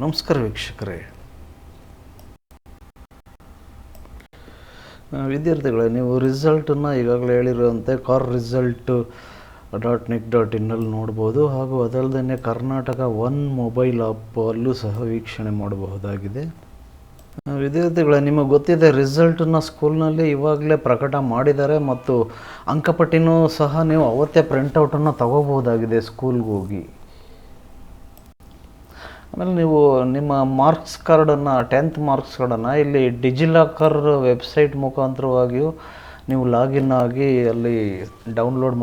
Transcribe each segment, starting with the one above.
ನಮಸ್ಕಾರ ವೀಕ್ಷಕರೇ. ವಿದ್ಯಾರ್ಥಿಗಳೇ, ನೀವು ರಿಸಲ್ಟನ್ನು ಈಗಾಗಲೇ ಹೇಳಿರುವಂತೆ carResult.nic.in ನೋಡ್ಬೋದು. ಹಾಗೂ ಅದಲ್ಲದೆ ಕರ್ನಾಟಕ ಒನ್ ಮೊಬೈಲ್ ಆ್ಯಪಲ್ಲೂ ಸಹ ವೀಕ್ಷಣೆ ಮಾಡಬಹುದಾಗಿದೆ. ವಿದ್ಯಾರ್ಥಿಗಳೇ, ನಿಮಗೆ ಗೊತ್ತಿದೆ, ರಿಸಲ್ಟನ್ನು ಸ್ಕೂಲ್ನಲ್ಲಿ ಇವಾಗಲೇ ಪ್ರಕಟ ಮಾಡಿದ್ದಾರೆ ಮತ್ತು ಅಂಕಪಟ್ಟಿನೂ ಸಹ ನೀವು ಅವತ್ತೇ ಪ್ರಿಂಟೌಟನ್ನು ತಗೋಬಹುದಾಗಿದೆ ಸ್ಕೂಲ್ಗೆ ಹೋಗಿ. ಆಮೇಲೆ ನೀವು ನಿಮ್ಮ ಮಾರ್ಕ್ಸ್ ಕಾರ್ಡನ್ನು 10th ಮಾರ್ಕ್ಸ್ ಕಾರ್ಡನ್ನು ಇಲ್ಲಿ ಡಿಜಿಲಾಕರ್ ವೆಬ್ಸೈಟ್ ಮುಖಾಂತರವಾಗಿಯೂ ನೀವು ಲಾಗಿನ್ ಆಗಿ ಅಲ್ಲಿ ಡೌನ್ಲೋಡ್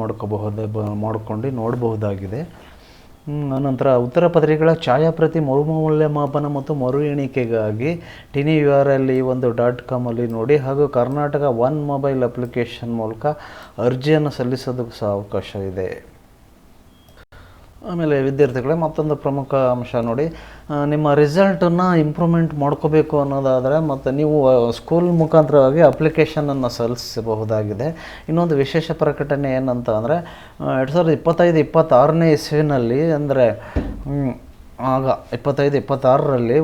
ಮಾಡ್ಕೊಂಡು ನೋಡಬಹುದಾಗಿದೆ. ಅನಂತರ ಉತ್ತರ ಪತ್ರಿಕೆಗಳ ಛಾಯಾಪ್ರತಿ ಮರುಮೌಲ್ಯಮಾಪನ ಮತ್ತು ಮರು ಎಣಿಕೆಗಾಗಿ TinyURL .com ಅಲ್ಲಿ ನೋಡಿ. ಹಾಗೂ ಕರ್ನಾಟಕ ಒನ್ ಮೊಬೈಲ್ ಅಪ್ಲಿಕೇಶನ್ ಮೂಲಕ ಅರ್ಜಿಯನ್ನು ಸಲ್ಲಿಸೋದಕ್ಕೆ ಸಹ ಅವಕಾಶ ಇದೆ. ಆಮೇಲೆ ವಿದ್ಯಾರ್ಥಿಗಳೇ, ಮತ್ತೊಂದು ಪ್ರಮುಖ ಅಂಶ ನೋಡಿ, ನಿಮ್ಮ ರಿಸಲ್ಟನ್ನು ಇಂಪ್ರೂವ್ಮೆಂಟ್ ಮಾಡ್ಕೋಬೇಕು ಅನ್ನೋದಾದರೆ ಮತ್ತು ನೀವು ಸ್ಕೂಲ್ ಮುಖಾಂತರವಾಗಿ ಅಪ್ಲಿಕೇಶನನ್ನು ಸಲ್ಲಿಸಬಹುದಾಗಿದೆ. ಇನ್ನೊಂದು ವಿಶೇಷ ಪ್ರಕಟಣೆ ಏನಂತ ಅಂದರೆ 2025-26ನೇ ಇಸ್ವಿನಲ್ಲಿ, ಅಂದರೆ ಆಗ 25-26ರಲ್ಲಿ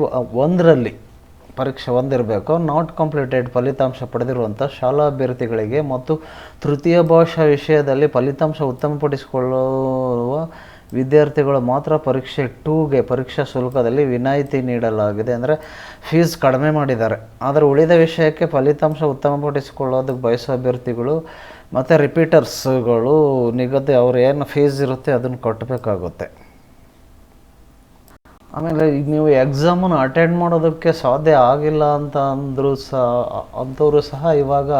ಒಂದರಲ್ಲಿ ಪರೀಕ್ಷೆ ಒಂದಿರಬೇಕು, ನಾಟ್ ಕಂಪ್ಲೀಟೆಡ್ ಫಲಿತಾಂಶ ಪಡೆದಿರುವಂಥ ಶಾಲಾ ಅಭ್ಯರ್ಥಿಗಳಿಗೆ ಮತ್ತು ತೃತೀಯ ಭಾಷಾ ವಿಷಯದಲ್ಲಿ ಫಲಿತಾಂಶ ಉತ್ತಮಪಡಿಸಿಕೊಳ್ಳುವ ವಿದ್ಯಾರ್ಥಿಗಳು ಮಾತ್ರ ಪರೀಕ್ಷೆ 2ಗೆ ಪರೀಕ್ಷಾ ಶುಲ್ಕದಲ್ಲಿ ವಿನಾಯಿತಿ ನೀಡಲಾಗಿದೆ. ಅಂದರೆ ಫೀಸ್ ಕಡಿಮೆ ಮಾಡಿದ್ದಾರೆ. ಆದರೆ ಉಳಿದ ವಿಷಯಕ್ಕೆ ಫಲಿತಾಂಶ ಉತ್ತಮಪಡಿಸಿಕೊಳ್ಳೋದಕ್ಕೆ ಬಯಸೋ ಅಭ್ಯರ್ಥಿಗಳು ಮತ್ತು ರಿಪೀಟರ್ಸ್ಗಳು ನಿಗದಿ ಅವ್ರು ಏನು ಫೀಸ್ ಇರುತ್ತೆ ಅದನ್ನು ಕಟ್ಟಬೇಕಾಗುತ್ತೆ. ಆಮೇಲೆ ಈಗ ನೀವು ಎಕ್ಸಾಮನ್ನು ಅಟೆಂಡ್ ಮಾಡೋದಕ್ಕೆ ಸಾಧ್ಯ ಆಗಿಲ್ಲ ಅಂತ ಅಂಥವರು ಸಹ ಇವಾಗ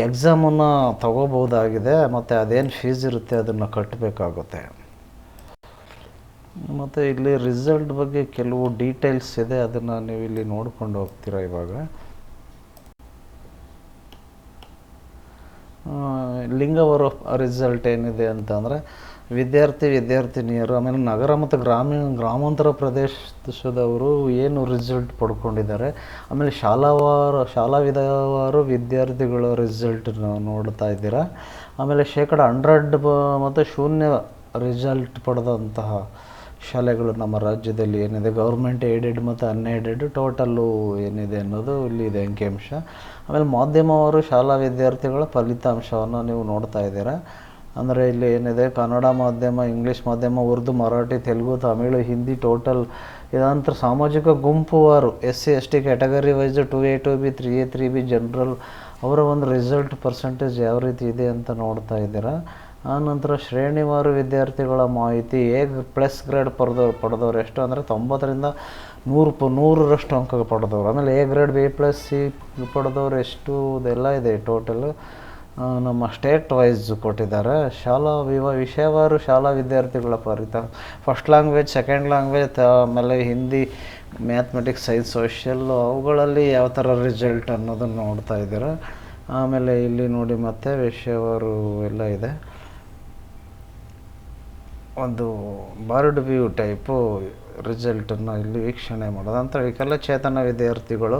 ಎಕ್ಸಾಮನ್ನು ತಗೋಬಹುದಾಗಿದೆ. ಮತ್ತು ಅದೇನು ಫೀಸ್ ಇರುತ್ತೆ ಅದನ್ನು ಕಟ್ಟಬೇಕಾಗುತ್ತೆ. ಮತ್ತು ಇಲ್ಲಿ ರಿಸಲ್ಟ್ ಬಗ್ಗೆ ಕೆಲವು ಡೀಟೇಲ್ಸ್ ಇದೆ, ಅದನ್ನು ನೀವು ಇಲ್ಲಿ ನೋಡ್ಕೊಂಡು ಹೋಗ್ತೀರಾ. ಇವಾಗ ಲಿಂಗವರ ರಿಸಲ್ಟ್ ಏನಿದೆ ಅಂತಂದರೆ, ವಿದ್ಯಾರ್ಥಿನಿಯರು, ಆಮೇಲೆ ನಗರ ಮತ್ತು ಗ್ರಾಮಾಂತರ ಪ್ರದೇಶದವರು ಏನು ರಿಸಲ್ಟ್ ಪಡ್ಕೊಂಡಿದ್ದಾರೆ, ಆಮೇಲೆ ಶಾಲಾ ವಿಧವಾರು ವಿದ್ಯಾರ್ಥಿಗಳ ರಿಸಲ್ಟ್ ನೋಡ್ತಾ ಇದ್ದೀರಾ. ಆಮೇಲೆ 100 ಮತ್ತು 0 ರಿಸಲ್ಟ್ ಪಡೆದಂತಹ ಶಾಲೆಗಳು ನಮ್ಮ ರಾಜ್ಯದಲ್ಲಿ ಏನಿದೆ, ಗೌರ್ಮೆಂಟ್ ಏಡೆಡ್ ಮತ್ತು ಅನ್ಏಡೆಡ್ ಟೋಟಲ್ಲು ಏನಿದೆ ಅನ್ನೋದು ಇಲ್ಲಿದೆ ಅಂಕಿಅಂಶ. ಆಮೇಲೆ ಮಾಧ್ಯಮವರು ಶಾಲಾ ವಿದ್ಯಾರ್ಥಿಗಳ ಫಲಿತಾಂಶವನ್ನು ನೀವು ನೋಡ್ತಾ ಇದ್ದೀರಾ. ಅಂದರೆ ಇಲ್ಲಿ ಏನಿದೆ, ಕನ್ನಡ ಮಾಧ್ಯಮ, ಇಂಗ್ಲೀಷ್ ಮಾಧ್ಯಮ, ಉರ್ದು, ಮರಾಠಿ, ತೆಲುಗು, ತಮಿಳು, ಹಿಂದಿ ಟೋಟಲ್. ಇದಂತರ ಸಾಮಾಜಿಕ ಗುಂಪುವಾರು SC/ST category wise 2A 2B 3A 3B general ಅವರ ಒಂದು ರಿಸಲ್ಟ್ ಪರ್ಸೆಂಟೇಜ್ ಯಾವ ರೀತಿ ಇದೆ ಅಂತ ನೋಡ್ತಾ ಇದ್ದೀರಾ. ಆನಂತರ ಶ್ರೇಣಿವಾರು ವಿದ್ಯಾರ್ಥಿಗಳ ಮಾಹಿತಿ. A+ ಗ್ರೇಡ್ ಪಡೆದವರು ಎಷ್ಟು ಅಂದರೆ 90ರಿಂದ 100ರಷ್ಟು ಅಂಕ ಪಡೆದವರು. ಆಮೇಲೆ A ಗ್ರೇಡ್, B+, C ಪಡೆದವರು ಎಷ್ಟು, ಇದೆಲ್ಲ ಇದೆ ಟೋಟಲು. ನಮ್ಮ ಸ್ಟೇಟ್ ವೈಸ್ ಕೊಟ್ಟಿದ್ದಾರೆ. ವಿಷಯವಾರು ಶಾಲಾ ವಿದ್ಯಾರ್ಥಿಗಳ ಫಸ್ಟ್ ಲ್ಯಾಂಗ್ವೇಜ್, ಸೆಕೆಂಡ್ ಲ್ಯಾಂಗ್ವೇಜ್, ಆಮೇಲೆ ಹಿಂದಿ, ಮ್ಯಾಥಮೆಟಿಕ್ಸ್, ಸೈನ್ಸ್, ಸೋಷಿಯಲ್, ಅವುಗಳಲ್ಲಿ ಯಾವ ಥರ ರಿಸಲ್ಟ್ ಅನ್ನೋದನ್ನು ನೋಡ್ತಾ ಇದ್ದೀರಾ. ಆಮೇಲೆ ಇಲ್ಲಿ ನೋಡಿ, ಮತ್ತೆ ವಿಷಯವಾರು ಎಲ್ಲ ಇದೆ. ಒಂದು ಬರ್ಡ್ ವ್ಯೂ ಟೈಪು ರಿಸಲ್ಟನ್ನು ಇಲ್ಲಿ ವೀಕ್ಷಣೆ ಮಾಡೋದು. ನಂತರ ವಿಕಲಚೇತನ ವಿದ್ಯಾರ್ಥಿಗಳು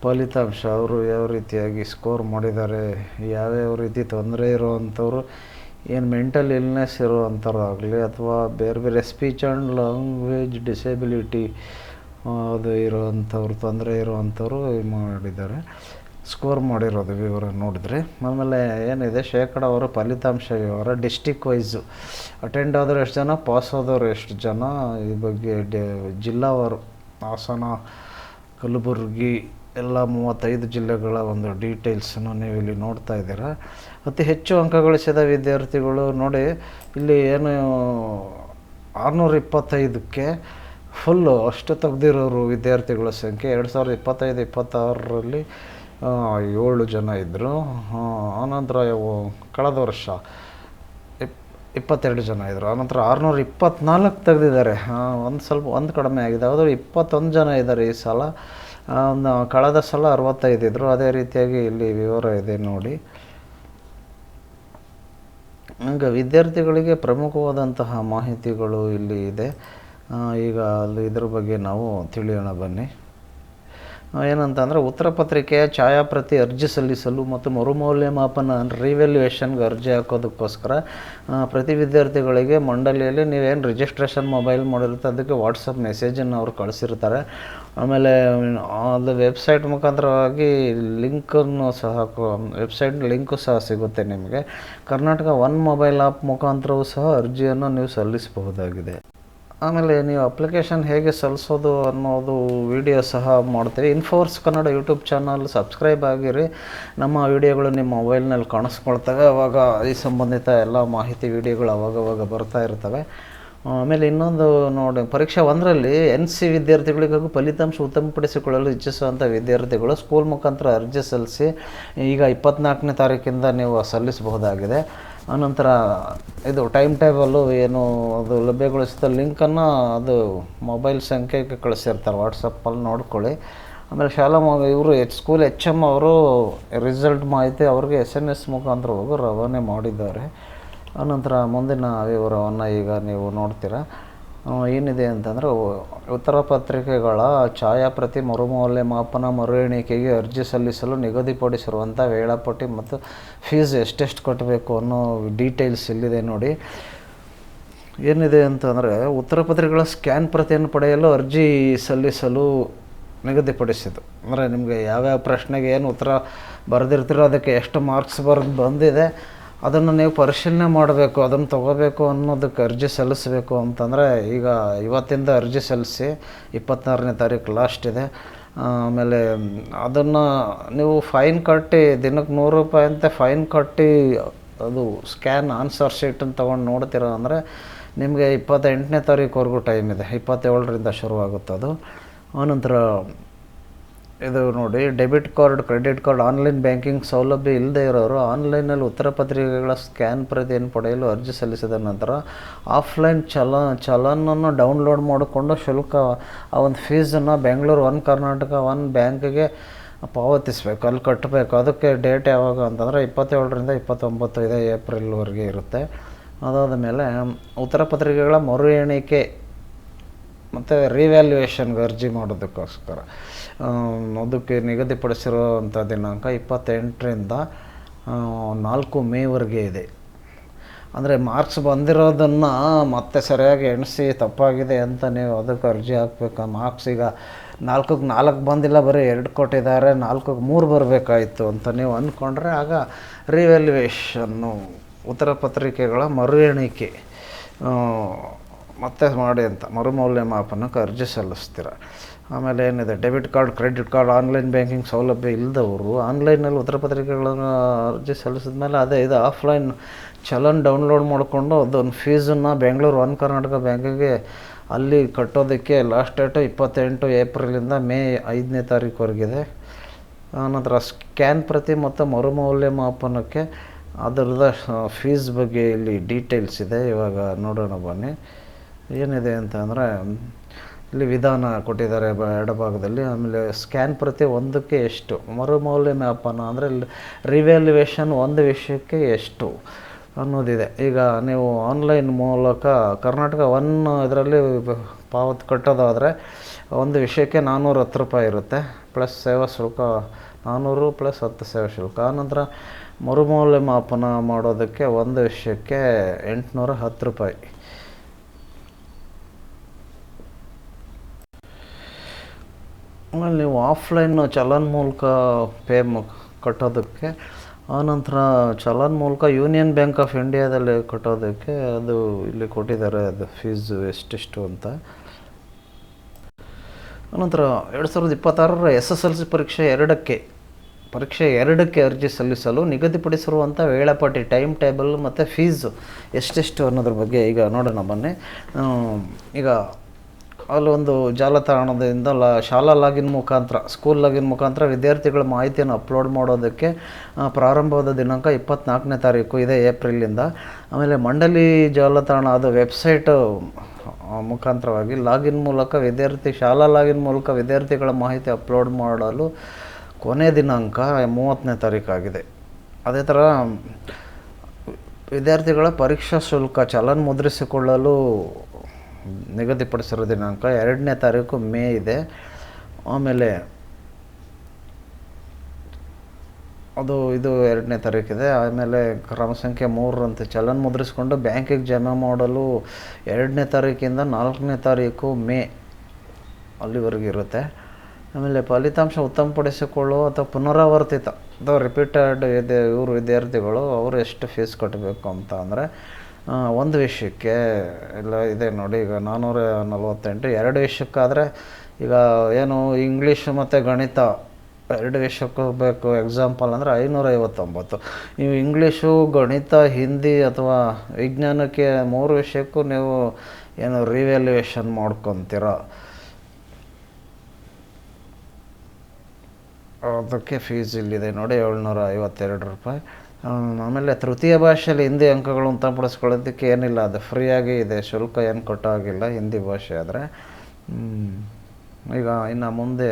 ಫಲಿತಾಂಶ, ಅವರು ಯಾವ ರೀತಿಯಾಗಿ ಸ್ಕೋರ್ ಮಾಡಿದ್ದಾರೆ, ಯಾವ್ಯಾವ ರೀತಿ ತೊಂದರೆ ಇರುವಂಥವ್ರು, ಏನು ಮೆಂಟಲ್ ಇಲ್ನೆಸ್ ಇರುವಂಥವ್ರು ಆಗಲಿ ಅಥವಾ ಬೇರೆ ಸ್ಪೀಚ್ ಆ್ಯಂಡ್ ಲ್ಯಾಂಗ್ವೇಜ್ ಡಿಸೇಬಿಲಿಟಿ ಅದು ಇರುವಂಥವ್ರು, ತೊಂದರೆ ಇರುವಂಥವ್ರು ಮಾಡಿದ್ದಾರೆ, ಸ್ಕೋರ್ ಮಾಡಿರೋದು ವಿವರ ನೋಡಿದ್ರೆ. ಆಮೇಲೆ ಏನಿದೆ, ಶೇಕಡಾವಾರು ಫಲಿತಾಂಶ ವಿವರ ಡಿಸ್ಟಿಕ್ ವೈಸು ಅಟೆಂಡ್ ಆದವರು ಎಷ್ಟು ಜನ, ಪಾಸ್ ಆದವರು ಎಷ್ಟು ಜನ, ಈ ಬಗ್ಗೆ ಜಿಲ್ಲಾವಾರು ಹಾಸನ, ಕಲಬುರಗಿ ಎಲ್ಲ 35 ಜಿಲ್ಲೆಗಳ ಒಂದು ಡೀಟೇಲ್ಸನ್ನು ನೀವು ಇಲ್ಲಿ ನೋಡ್ತಾ ಇದ್ದೀರಾ. ಅತಿ ಹೆಚ್ಚು ಅಂಕ ಗಳಿಸಿದ ವಿದ್ಯಾರ್ಥಿಗಳು ನೋಡಿ, ಇಲ್ಲಿ ಏನು 625ಕ್ಕೆ ಫುಲ್ಲು ಅಷ್ಟು ತೆಗೆದಿರೋರು ವಿದ್ಯಾರ್ಥಿಗಳ ಸಂಖ್ಯೆ 2025-26ರಲ್ಲಿ 7 ಜನ ಇದ್ದರು. ಆನಂತರ ಕಳೆದ ವರ್ಷ 22 ಜನ ಇದ್ದರು. ಆನಂತರ 624 ತೆಗೆದಿದ್ದಾರೆ. ಒಂದು ಕಡಿಮೆ ಆಗಿದೆ. ಅವರು 21 ಜನ ಇದ್ದಾರೆ ಈ ಸಲ. ಕಳೆದ ಸಲ 65 ಇದ್ದರು. ಅದೇ ರೀತಿಯಾಗಿ ಇಲ್ಲಿ ವಿವರ ಇದೆ ನೋಡಿ. ಈಗ ವಿದ್ಯಾರ್ಥಿಗಳಿಗೆ ಪ್ರಮುಖವಾದಂತಹ ಮಾಹಿತಿಗಳು ಇಲ್ಲಿ ಇದೆ. ಈಗ ಇದ್ರ ಬಗ್ಗೆ ನಾವು ತಿಳಿಯೋಣ ಬನ್ನಿ. ಏನಂತಂದರೆ ಉತ್ತರ ಪತ್ರಿಕೆಯ ಛಾಯಾಪ್ರತಿ ಅರ್ಜಿ ಸಲ್ಲಿಸಲು ಮತ್ತು ಮರುಮೌಲ್ಯಮಾಪನ ರಿವ್ಯಾಲ್ಯೂಯೇಷನ್ಗೆ ಅರ್ಜಿ ಹಾಕೋದಕ್ಕೋಸ್ಕರ ಪ್ರತಿ ವಿದ್ಯಾರ್ಥಿಗಳಿಗೆ ಮಂಡಳಿಯಲ್ಲಿ ನೀವೇನು ರಿಜಿಸ್ಟ್ರೇಷನ್ ಮೊಬೈಲ್ ಮಾಡಿರುತ್ತೆ ಅದಕ್ಕೆ ವಾಟ್ಸಪ್ ಮೆಸೇಜನ್ನು ಅವ್ರು ಕಳಿಸಿರ್ತಾರೆ. ಆಮೇಲೆ ಅದು ವೆಬ್ಸೈಟ್ ಮುಖಾಂತರವಾಗಿ ಲಿಂಕನ್ನು ಸಹ ವೆಬ್ಸೈಟ್ ಲಿಂಕು ಸಹ ಸಿಗುತ್ತೆ ನಿಮಗೆ. ಕರ್ನಾಟಕ ಒನ್ ಮೊಬೈಲ್ ಆ್ಯಪ್ ಮುಖಾಂತರವೂ ಸಹ ಅರ್ಜಿಯನ್ನು ನೀವು ಸಲ್ಲಿಸಬಹುದಾಗಿದೆ. ಆಮೇಲೆ ನೀವು ಅಪ್ಲಿಕೇಶನ್ ಹೇಗೆ ಸಲ್ಲಿಸೋದು ಅನ್ನೋದು ವಿಡಿಯೋ ಸಹ ಮಾಡ್ತೀವಿ. ಇನ್ಫೋರ್ಸ್ ಕನ್ನಡ ಯೂಟ್ಯೂಬ್ ಚಾನಲ್ ಸಬ್ಸ್ಕ್ರೈಬ್ ಆಗಿರಿ. ನಮ್ಮ ವಿಡಿಯೋಗಳು ನಿಮ್ಮ ಮೊಬೈಲ್ನಲ್ಲಿ ಕಾಣಿಸ್ಕೊಳ್ತವೆ. ಆವಾಗ ಈ ಸಂಬಂಧಿತ ಎಲ್ಲ ಮಾಹಿತಿ ವಿಡಿಯೋಗಳು ಅವಾಗವಾಗ ಬರ್ತಾ ಇರ್ತವೆ. ಆಮೇಲೆ ಇನ್ನೊಂದು ನೋಡಿ, ಪರೀಕ್ಷೆ 1ರಲ್ಲಿ NC ವಿದ್ಯಾರ್ಥಿಗಳಿಗೆ ಹಾಗೂ ಫಲಿತಾಂಶ ಉತ್ತಮಪಡಿಸಿಕೊಳ್ಳಲು ಇಚ್ಛಿಸುವಂಥ ವಿದ್ಯಾರ್ಥಿಗಳು ಸ್ಕೂಲ್ ಮುಖಾಂತರ ಅರ್ಜಿ ಸಲ್ಲಿಸಿ ಈಗ 24ನೇ ತಾರೀಕಿಂದ ನೀವು ಸಲ್ಲಿಸಬಹುದಾಗಿದೆ. ಆನಂತರ ಇದು ಟೈಮ್ ಟೇಬಲ್ಲು ಏನು ಅದು ಲಭ್ಯಗೊಳಿಸಿದ ಲಿಂಕನ್ನು ಅದು ಮೊಬೈಲ್ ಸಂಖ್ಯೆಗೆ ಕಳಿಸಿರ್ತಾರೆ, ವಾಟ್ಸಪ್ಪಲ್ಲಿ ನೋಡ್ಕೊಳ್ಳಿ. ಆಮೇಲೆ ಇವರು ಸ್ಕೂಲ್ HM ಅವರು ರಿಸಲ್ಟ್ ಮಾಹಿತಿ ಅವ್ರಿಗೆ SMS ಮುಖಾಂತರವಾಗಿ ರವಾನೆ ಮಾಡಿದ್ದಾರೆ. ಆನಂತರ ಮುಂದಿನ ವಿವರವನ್ನು ಈಗ ನೀವು ನೋಡ್ತೀರಾ. ಏನಿದೆ ಅಂತಂದರೆ, ಉತ್ತರ ಪತ್ರಿಕೆಗಳ ಛಾಯಾಪ್ರತಿ ಮರುಮೌಲ್ಯಮಾಪನ ಮರು ಎಣಿಕೆಗೆ ಅರ್ಜಿ ಸಲ್ಲಿಸಲು ನಿಗದಿಪಡಿಸಿರುವಂಥ ವೇಳಾಪಟ್ಟಿ ಮತ್ತು ಫೀಸ್ ಎಷ್ಟೆಷ್ಟು ಕಟ್ಟಬೇಕು ಅನ್ನೋ ಡೀಟೇಲ್ಸ್ ಇಲ್ಲಿದೆ ನೋಡಿ. ಏನಿದೆ ಅಂತಂದರೆ, ಉತ್ತರ ಪತ್ರಿಕೆಗಳ ಸ್ಕ್ಯಾನ್ ಪ್ರತಿಯನ್ನು ಪಡೆಯಲು ಅರ್ಜಿ ಸಲ್ಲಿಸಲು ನಿಗದಿಪಡಿಸಿದ್ದು. ಅಂದರೆ ನಿಮಗೆ ಯಾವ್ಯಾವ ಪ್ರಶ್ನೆಗೆ ಏನು ಉತ್ತರ ಬರೆದಿರ್ತೀರೋ ಅದಕ್ಕೆ ಎಷ್ಟು ಮಾರ್ಕ್ಸ್ ಬಂದಿದೆ ಅದನ್ನು ನೀವು ಪರಿಶೀಲನೆ ಮಾಡಬೇಕು, ಅದನ್ನು ತೊಗೋಬೇಕು ಅನ್ನೋದಕ್ಕೆ ಅರ್ಜಿ ಸಲ್ಲಿಸಬೇಕು ಅಂತಂದರೆ ಈಗ ಇವತ್ತಿಂದ ಅರ್ಜಿ ಸಲ್ಲಿಸಿ 26ನೇ ತಾರೀಕು ಲಾಸ್ಟ್ ಇದೆ. ಆಮೇಲೆ ಅದನ್ನು ನೀವು ಫೈನ್ ಕಟ್ಟಿ ದಿನಕ್ಕೆ 100 ರೂಪಾಯಿ ಅಂತ ಫೈನ್ ಕಟ್ಟಿ ಅದು ಸ್ಕ್ಯಾನ್ ಆನ್ಸರ್ ಶೀಟನ್ನು ತೊಗೊಂಡು ನೋಡ್ತೀರ ಅಂದರೆ ನಿಮಗೆ 28ನೇ ತಾರೀಕುವರೆಗೂ ಟೈಮ್ ಇದೆ. 27ರಿಂದ ಶುರುವಾಗುತ್ತೆ ಅದು. ಆನಂತರ ಇದು ನೋಡಿ, debit card, credit card, online banking ಸೌಲಭ್ಯ ಇಲ್ಲದೆ ಇರೋರು ಆನ್ಲೈನಲ್ಲಿ ಉತ್ತರ ಪತ್ರಿಕೆಗಳ ಸ್ಕ್ಯಾನ್ ಪ್ರತಿಯನ್ನು ಪಡೆಯಲು ಅರ್ಜಿ ಸಲ್ಲಿಸಿದ ನಂತರ ಆಫ್ಲೈನ್ ಚಲನನ್ನು ಡೌನ್ಲೋಡ್ ಮಾಡಿಕೊಂಡು ಶುಲ್ಕ ಆ ಒಂದು ಫೀಸನ್ನು ಬೆಂಗಳೂರು ಒನ್ ಕರ್ನಾಟಕ ಒನ್ ಬ್ಯಾಂಕಿಗೆ ಪಾವತಿಸಬೇಕು, ಅಲ್ಲಿ ಕಟ್ಟಬೇಕು. ಅದಕ್ಕೆ ಡೇಟ್ ಯಾವಾಗ ಅಂತಂದರೆ 27ರಿಂದ 29 ಇದೆ ಏಪ್ರಿಲ್ವರೆಗೆ ಇರುತ್ತೆ. ಅದಾದ ಮೇಲೆ ಉತ್ತರ ಪತ್ರಿಕೆಗಳ ಮರು ಎಣಿಕೆ ಮತ್ತು ರಿವ್ಯಾಲ್ಯೂಯೇಷನ್ಗೆ ಅರ್ಜಿ ಮಾಡೋದಕ್ಕೋಸ್ಕರ ಅದಕ್ಕೆ ನಿಗದಿಪಡಿಸಿರುವಂಥ ದಿನಾಂಕ 28ರಿಂದ 4 ಮೇವರೆಗೆ ಇದೆ. ಅಂದರೆ ಮಾರ್ಕ್ಸ್ ಬಂದಿರೋದನ್ನು ಮತ್ತೆ ಸರಿಯಾಗಿ ಎಣಿಸಿ ತಪ್ಪಾಗಿದೆ ಅಂತ ನೀವು ಅದಕ್ಕೆ ಅರ್ಜಿ ಹಾಕಬೇಕು. ಮಾರ್ಕ್ಸ್ ಈಗ 4ಕ್ಕೆ 4 ಬಂದಿಲ್ಲ, ಬರೀ 2 ಕೊಟ್ಟಿದ್ದಾರೆ, 4ಕ್ಕೆ 3 ಬರಬೇಕಾಯಿತು ಅಂತ ನೀವು ಅಂದ್ಕೊಂಡ್ರೆ ಆಗ ರಿವ್ಯಾಲ್ಯೂಯೇಷನ್ನು ಉತ್ತರ ಪತ್ರಿಕೆಗಳ ಮರು ಎಣಿಕೆ ಮತ್ತೆ ಮಾಡಿ ಅಂತ ಮರುಮೌಲ್ಯಮಾಪನಕ್ಕೆ ಅರ್ಜಿ ಸಲ್ಲಿಸ್ತೀರ. ಆಮೇಲೆ ಏನಿದೆ, debit card, credit card, online banking ಸೌಲಭ್ಯ ಇಲ್ಲದವರು ಆನ್ಲೈನಲ್ಲಿ ಉತ್ತರ ಪತ್ರಿಕೆಗಳನ್ನು ಅರ್ಜಿ ಸಲ್ಲಿಸಿದ ಮೇಲೆ ಇದು ಆಫ್ಲೈನ್ ಚಲನ್ ಡೌನ್ಲೋಡ್ ಮಾಡಿಕೊಂಡು ಅದೊಂದು ಫೀಸನ್ನು ಬೆಂಗಳೂರು ಒನ್ ಕರ್ನಾಟಕ ಬ್ಯಾಂಕಿಗೆ ಅಲ್ಲಿ ಕಟ್ಟೋದಕ್ಕೆ ಲಾಸ್ಟ್ ಡೇಟು 28 ಏಪ್ರಿಲಿಂದ ಮೇ 5ನೇ ತಾರೀಕುವರೆಗಿದೆ. ಆನಂತರ ಸ್ಕ್ಯಾನ್ ಪ್ರತಿ ಮತ್ತು ಮರುಮೌಲ್ಯಮಾಪನಕ್ಕೆ ಅದರದ ಫೀಸ್ ಬಗ್ಗೆ ಇಲ್ಲಿ ಡೀಟೇಲ್ಸ್ ಇದೆ. ಇವಾಗ ನೋಡೋಣ ಬನ್ನಿ. ಏನಿದೆ ಅಂತ ಅಂದರೆ, ಇಲ್ಲಿ ವಿಧಾನ ಕೊಟ್ಟಿದ್ದಾರೆ ಎಡಭಾಗದಲ್ಲಿ. ಆಮೇಲೆ ಸ್ಕ್ಯಾನ್ ಪ್ರತಿ ಒಂದಕ್ಕೆ ಎಷ್ಟು, ಮರುಮೌಲ್ಯಮಾಪನ ಅಂದರೆ ರಿವ್ಯಾಲ್ಯೂಯೇಷನ್ ಒಂದು ವಿಷಯಕ್ಕೆ ಎಷ್ಟು ಅನ್ನೋದಿದೆ. ಈಗ ನೀವು ಆನ್ಲೈನ್ ಮೂಲಕ ಕರ್ನಾಟಕ ಒನ್ ಇದರಲ್ಲಿ ಕಟ್ಟೋದಾದರೆ ಒಂದು ವಿಷಯಕ್ಕೆ 410 ರೂಪಾಯಿ ಇರುತ್ತೆ, ಪ್ಲಸ್ ಸೇವಾ ಶುಲ್ಕ 400 ಪ್ಲಸ್ 10 ಸೇವಾ ಶುಲ್ಕ. ಆನಂತರ ಮರುಮೌಲ್ಯಮಾಪನ ಮಾಡೋದಕ್ಕೆ ಒಂದು ವಿಷಯಕ್ಕೆ 810 ರೂಪಾಯಿ. ಆಮೇಲೆ ನೀವು ಆಫ್ಲೈನ್ ಚಲನ್ ಮೂಲಕ ಕಟ್ಟೋದಕ್ಕೆ, ಆನಂತರ ಚಲನ್ ಮೂಲಕ ಯೂನಿಯನ್ ಬ್ಯಾಂಕ್ ಆಫ್ ಇಂಡಿಯಾದಲ್ಲಿ ಕಟ್ಟೋದಕ್ಕೆ ಅದು ಇಲ್ಲಿ ಕೊಟ್ಟಿದ್ದಾರೆ, ಅದು ಫೀಸು ಎಷ್ಟೆಷ್ಟು ಅಂತ. ಆನಂತರ 2026 SSLC ಪರೀಕ್ಷೆ 2ಕ್ಕೆ ಅರ್ಜಿ ಸಲ್ಲಿಸಲು ನಿಗದಿಪಡಿಸಿರುವಂಥ ವೇಳಾಪಟ್ಟಿ, ಟೈಮ್ ಟೇಬಲ್ ಮತ್ತು ಫೀಸು ಎಷ್ಟೆಷ್ಟು ಅನ್ನೋದ್ರ ಬಗ್ಗೆ ಈಗ ನೋಡೋಣ ಬನ್ನಿ. ಈಗ ಅಲ್ಲೊಂದು ಜಾಲತಾಣದಿಂದ ಶಾಲಾ ಲಾಗಿನ್ ಮುಖಾಂತರ, ಸ್ಕೂಲ್ ಲಾಗಿನ್ ಮುಖಾಂತರ ವಿದ್ಯಾರ್ಥಿಗಳ ಮಾಹಿತಿಯನ್ನು ಅಪ್ಲೋಡ್ ಮಾಡೋದಕ್ಕೆ ಪ್ರಾರಂಭವಾದ ದಿನಾಂಕ 24ನೇ ತಾರೀಕು ಇದೆ ಏಪ್ರಿಲಿಂದ. ಆಮೇಲೆ ಮಂಡಳಿ ಜಾಲತಾಣ, ಅದು ವೆಬ್ಸೈಟು ಮುಖಾಂತರವಾಗಿ ಲಾಗಿನ್ ಮೂಲಕ ಶಾಲಾ ಲಾಗಿನ್ ಮೂಲಕ ವಿದ್ಯಾರ್ಥಿಗಳ ಮಾಹಿತಿ ಅಪ್ಲೋಡ್ ಮಾಡಲು ಕೊನೆ ದಿನಾಂಕ 30ನೇ ತಾರೀಕಾಗಿದೆ. ಅದೇ ಥರ ವಿದ್ಯಾರ್ಥಿಗಳ ಪರೀಕ್ಷಾ ಶುಲ್ಕ ಚಲನ್ ಮುದ್ರಿಸಿಕೊಳ್ಳಲು ನಿಗದಿಪಡಿಸಿರೋ ದಿನಾಂಕ 2ನೇ ತಾರೀಕು ಮೇ ಇದೆ. ಆಮೇಲೆ ಇದು 2ನೇ ತಾರೀಕಿದೆ. ಆಮೇಲೆ ಕ್ರಮ ಸಂಖ್ಯೆ 3ರಂತೆ ಚಲನ್ ಮುದ್ರಿಸ್ಕೊಂಡು ಬ್ಯಾಂಕಿಗೆ ಜಮಾ ಮಾಡಲು 2ನೇ ತಾರೀಕಿಂದ 4ನೇ ತಾರೀಕು ಮೇ ಅಲ್ಲಿವರೆಗೆ ಇರುತ್ತೆ. ಆಮೇಲೆ ಫಲಿತಾಂಶ ಉತ್ತಮಪಡಿಸಿಕೊಳ್ಳುವ ಅಥವಾ ಪುನರಾವರ್ತಿತ ಅಥವಾ ರಿಪೀಟೆಡ್ ಇವರು ವಿದ್ಯಾರ್ಥಿಗಳು ಅವರು ಎಷ್ಟು ಫೀಸ್ ಕಟ್ಟಬೇಕು ಅಂತ ಅಂದರೆ ಒಂದು ವಿಷಯಕ್ಕೆ ಎಲ್ಲ ಇದೆ ನೋಡಿ. ಈಗ 448, 2 ವಿಷಯಕ್ಕಾದರೆ ಈಗ ಏನು ಇಂಗ್ಲೀಷು ಮತ್ತು ಗಣಿತ 2 ವಿಷಯಕ್ಕೂ ಬೇಕು ಎಕ್ಸಾಂಪಲ್ ಅಂದರೆ 559. ನೀವು ಇಂಗ್ಲೀಷು, ಗಣಿತ, ಹಿಂದಿ ಅಥವಾ ವಿಜ್ಞಾನಕ್ಕೆ 3 ವಿಷಯಕ್ಕೂ ನೀವು ಏನು ರಿವ್ಯಾಲ್ಯೂಯೇಷನ್ ಮಾಡ್ಕೊತೀರ, ಅದಕ್ಕೆ ಫೀಸ್ ಇಲ್ಲಿದೆ ನೋಡಿ 752 ರೂಪಾಯಿ. ಆಮೇಲೆ ತೃತೀಯ ಭಾಷೆಯಲ್ಲಿ ಹಿಂದಿ ಅಂಕಗಳು ಉತ್ತಮಪಡಿಸ್ಕೊಳ್ಳೋದಕ್ಕೆ ಏನಿಲ್ಲ, ಅದು ಫ್ರೀಯಾಗಿ ಇದೆ, ಶುಲ್ಕ ಏನು ಕೊಟ್ಟಾಗಿಲ್ಲ ಹಿಂದಿ ಭಾಷೆ ಆದರೆ. ಈಗ ಇನ್ನು ಮುಂದೆ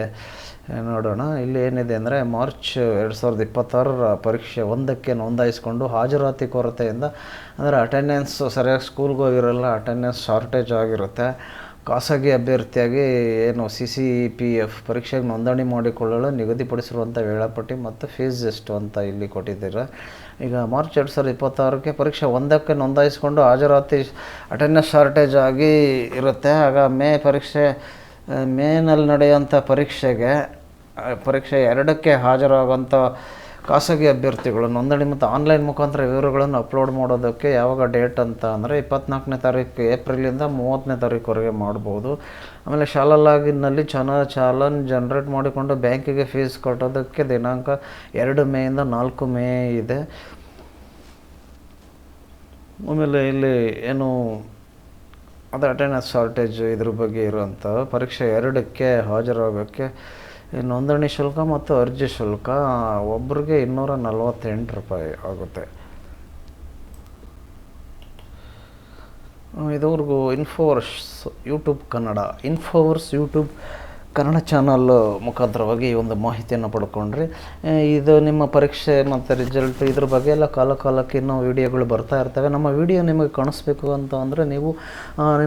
ನೋಡೋಣ. ಇಲ್ಲಿ ಏನಿದೆ ಅಂದರೆ ಮಾರ್ಚ್ 2026 ಪರೀಕ್ಷೆ 1ಕ್ಕೆ ನೋಂದಾಯಿಸ್ಕೊಂಡು ಹಾಜರಾತಿ ಕೊರತೆಯಿಂದ ಅಂದರೆ ಅಟೆಂಡೆನ್ಸ್ ಸರಿಯಾಗಿ ಸ್ಕೂಲ್ಗೆ ಹೋಗಿರಲ್ಲ, ಅಟೆಂಡೆನ್ಸ್ ಶಾರ್ಟೇಜ್ ಆಗಿರುತ್ತೆ. ಖಾಸಗಿ ಅಭ್ಯರ್ಥಿಯಾಗಿ ಏನು CCPF ಪರೀಕ್ಷೆಗೆ ನೋಂದಣಿ ಮಾಡಿಕೊಳ್ಳಲು ನಿಗದಿಪಡಿಸಿರುವಂಥ ವೇಳಾಪಟ್ಟಿ ಮತ್ತು ಫೀಸ್ ಎಷ್ಟು ಅಂತ ಇಲ್ಲಿ ಕೊಟ್ಟಿದ್ದೀರ. ಈಗ ಮಾರ್ಚ್ 2026ಕ್ಕೆ ಪರೀಕ್ಷೆ 1ಕ್ಕೆ ನೋಂದಾಯಿಸ್ಕೊಂಡು ಹಾಜರಾತಿ ಅಟೆಂಡೆನ್ಸ್ ಶಾರ್ಟೇಜ್ ಆಗಿ ಇರುತ್ತೆ. ಆಗ ಮೇನಲ್ಲಿ ನಡೆಯುವಂಥ ಪರೀಕ್ಷೆ 2ಕ್ಕೆ ಹಾಜರಾಗುವಂಥ ಖಾಸಗಿ ಅಭ್ಯರ್ಥಿಗಳು ನೋಂದಣಿ ಮತ್ತು ಆನ್ಲೈನ್ ಮುಖಾಂತರ ವಿವರಗಳನ್ನು ಅಪ್ಲೋಡ್ ಮಾಡೋದಕ್ಕೆ ಯಾವಾಗ ಡೇಟ್ ಅಂತ ಅಂದರೆ 24ನೇ ತಾರೀಕು ಏಪ್ರಿಲಿಂದ 30ನೇ ತಾರೀಕುವರೆಗೆ ಮಾಡ್ಬೋದು. ಆಮೇಲೆ ಶಾಲಾ ಲಾಗಿನ್ನಲ್ಲಿ ಚಾಲನ್ ಜನ್ರೇಟ್ ಮಾಡಿಕೊಂಡು ಬ್ಯಾಂಕಿಗೆ ಫೀಸ್ ಕಟ್ಟೋದಕ್ಕೆ ದಿನಾಂಕ 2 ಮೇಯಿಂದ 4 ಮೇ ಇದೆ. ಆಮೇಲೆ ಇಲ್ಲಿ ಏನು ಅದು ಅಟೆಂಡೆನ್ಸ್ ಶಾರ್ಟೇಜ್ ಇದ್ರ ಬಗ್ಗೆ ಇರುವಂಥ ಪರೀಕ್ಷೆ 2ಕ್ಕೆ ಹಾಜರಾಗೋಕ್ಕೆ ನೋಂದಣಿ ಶುಲ್ಕ ಮತ್ತು ಅರ್ಜಿ ಶುಲ್ಕ ಒಬ್ಬರಿಗೆ 248 ರೂಪಾಯಿ ಆಗುತ್ತೆ. ಇದುವರೆಗೂ ಇನ್ಫೋವರ್ಸ್ ಯೂಟ್ಯೂಬ್ ಕನ್ನಡ ಚಾನಲ್ ಮುಖಾಂತರವಾಗಿ ಈ ಒಂದು ಮಾಹಿತಿಯನ್ನು ಪಡ್ಕೊಂಡ್ರಿ. ಇದು ನಿಮ್ಮ ಪರೀಕ್ಷೆ ಮತ್ತು ರಿಸಲ್ಟ್ ಇದ್ರ ಬಗ್ಗೆ ಎಲ್ಲ ಕಾಲಕ್ಕೆ ಇನ್ನೂ ವೀಡಿಯೋಗಳು ಬರ್ತಾ ಇರ್ತವೆ. ನಮ್ಮ ವಿಡಿಯೋ ನಿಮಗೆ ಕಾಣಿಸ್ಬೇಕು ಅಂತ ಅಂದರೆ ನೀವು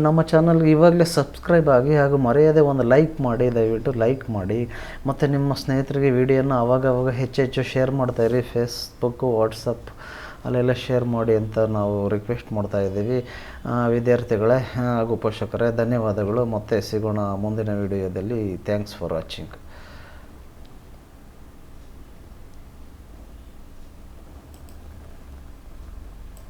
ನಮ್ಮ ಚಾನಲ್ಗೆ ಇವಾಗಲೇ ಸಬ್ಸ್ಕ್ರೈಬ್ ಆಗಿ ಹಾಗೂ ಮರೆಯದೆ ಒಂದು ಲೈಕ್ ಮಾಡಿ, ದಯವಿಟ್ಟು ಲೈಕ್ ಮಾಡಿ. ಮತ್ತು ನಿಮ್ಮ ಸ್ನೇಹಿತರಿಗೆ ವಿಡಿಯೋನ ಆವಾಗವಾಗ ಹೆಚ್ಚು ಶೇರ್ ಮಾಡ್ತಾಯಿರಿ. ಫೇಸ್ಬುಕ್ಕು, ವಾಟ್ಸಪ್ ಅಲ್ಲೆಲ್ಲ ಶೇರ್ ಮಾಡಿ ಅಂತ ನಾವು ರಿಕ್ವೆಸ್ಟ್ ಮಾಡ್ತಾಯಿದ್ದೀವಿ. ವಿದ್ಯಾರ್ಥಿಗಳೇ ಹಾಗೂ ಪೋಷಕರೇ ಧನ್ಯವಾದಗಳು. ಮತ್ತೆ ಸಿಗೋಣ ಮುಂದಿನ ವಿಡಿಯೋದಲ್ಲಿ. Thanks for watching.